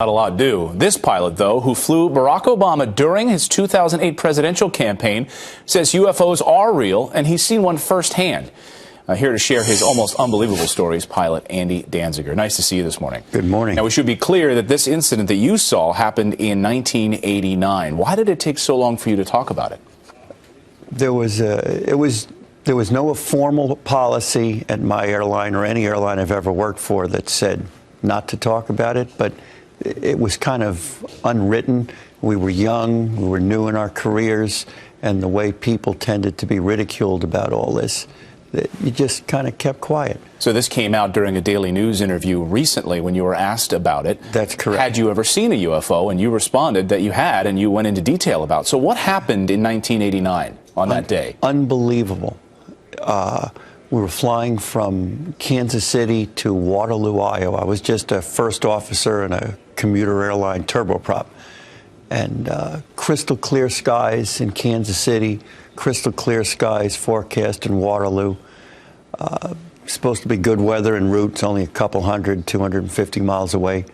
Not a lot do. This pilot, though, who flew Barack Obama during his 2008 presidential campaign, says UFOs are real, and he's seen one firsthand. Here to share his almost unbelievable story is pilot Andy Danziger. Nice to see you this morning. Good morning. Now, we should be clear that this incident that you saw happened in 1989. Why did it take so long for you to talk about it? There was no formal policy at my airline or any airline I've ever worked for that said not to talk about it, but it was kind of unwritten. We were young, we were new in our careers, and the way people tended to be ridiculed about all this, you just kind of kept quiet. So this came out during a Daily News interview recently when you were asked about it. That's correct. Had you ever seen a UFO? And you responded that you had, and you went into detail about. So what happened in 1989 on that day? Unbelievable. We were flying from Kansas City to Waterloo, Iowa. I was just a first officer in a commuter airline turboprop. And crystal clear skies in Kansas City, crystal clear skies forecast in Waterloo. Supposed to be good weather en route. It's only a couple 250 miles away.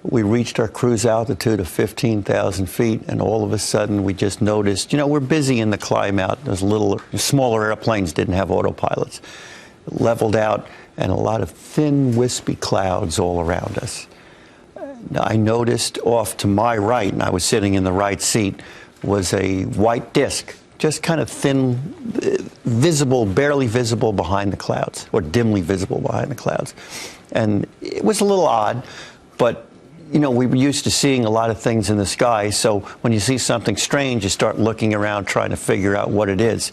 We reached our cruise altitude of 15,000 feet, and all of a sudden we just noticed, we're busy in the climb out. Those smaller airplanes didn't have autopilots. It leveled out, and a lot of thin, wispy clouds all around us. I noticed off to my right, and I was sitting in the right seat, was a white disc, just kind of thin, visible, barely visible behind the clouds, or dimly visible behind the clouds. And it was a little odd, but we were used to seeing a lot of things in the sky, so when you see something strange, you start looking around trying to figure out what it is.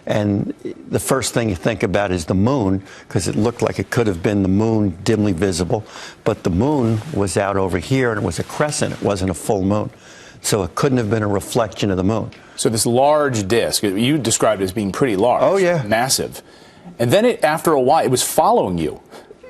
And the first thing you think about is the moon, because it looked like it could have been the moon dimly visible, but the moon was out over here, and it was a crescent. It wasn't a full moon. So it couldn't have been a reflection of the moon. So this large disk, you described it as being pretty large. Oh, yeah. Massive. And then after a while, it was following you.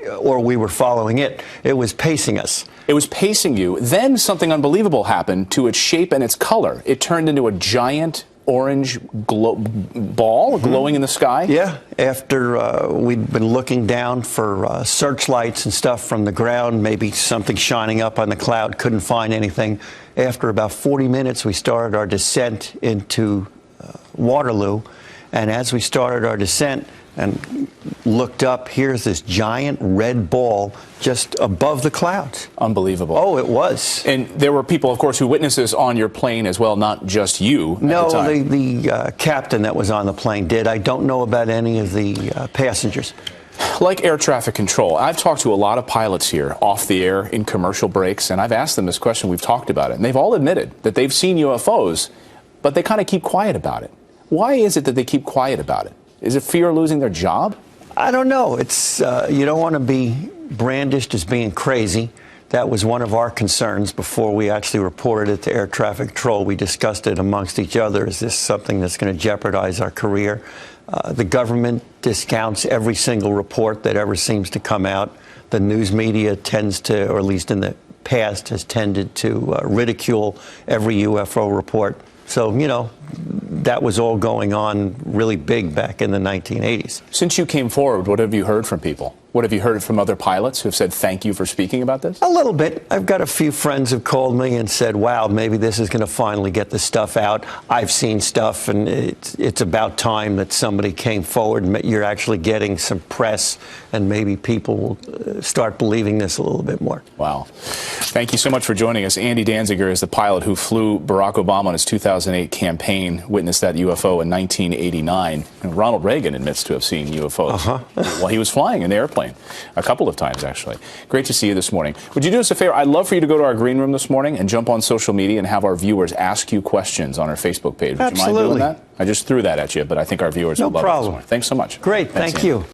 Or we were following it. It was pacing us. It was pacing you. Then something unbelievable happened to its shape and its color. It turned into a giant orange ball glowing in the sky? Yeah, after we'd been looking down for searchlights and stuff from the ground, maybe something shining up on the cloud, couldn't find anything. After about 40 minutes, we started our descent into Waterloo, and as we started our descent and looked up, here's this giant red ball just above the clouds. Unbelievable. Oh, it was. And there were people, of course, who witnessed this on your plane as well, not just you. No, the captain that was on the plane did. I don't know about any of the passengers. Like air traffic control, I've talked to a lot of pilots here off the air in commercial breaks, and I've asked them this question. We've talked about it, and they've all admitted that they've seen UFOs, but they kind of keep quiet about it. Why is it that they keep quiet about it? Is it fear of losing their job? I don't know. It's you don't want to be brandished as being crazy. That was one of our concerns before we actually reported it to air traffic control. We discussed it amongst each other. Is this something that's going to jeopardize our career? The government discounts every single report that ever seems to come out. The news media tends to, or at least in the past, has tended to ridicule every UFO report. So, that was all going on really big back in the 1980s. Since you came forward, what have you heard from people? What have you heard from other pilots who have said thank you for speaking about this? A little bit. I've got a few friends who've called me and said, wow, maybe this is going to finally get the stuff out. I've seen stuff, and it's about time that somebody came forward and you're actually getting some press, and maybe people will start believing this a little bit more. Wow. Thank you so much for joining us. Andy Danziger is the pilot who flew Barack Obama on his 2008 campaign, witnessed that UFO in 1989. And Ronald Reagan admits to have seen UFOs while he was flying in the airplane. A couple of times, actually. Great to see you this morning. Would you do us a favor? I'd love for you to go to our green room this morning and jump on social media and have our viewers ask you questions on our Facebook page. Would Absolutely. you mind doing that? I just threw that at you, but I think our viewers will love it this morning. Thanks so much. Great. Thank you.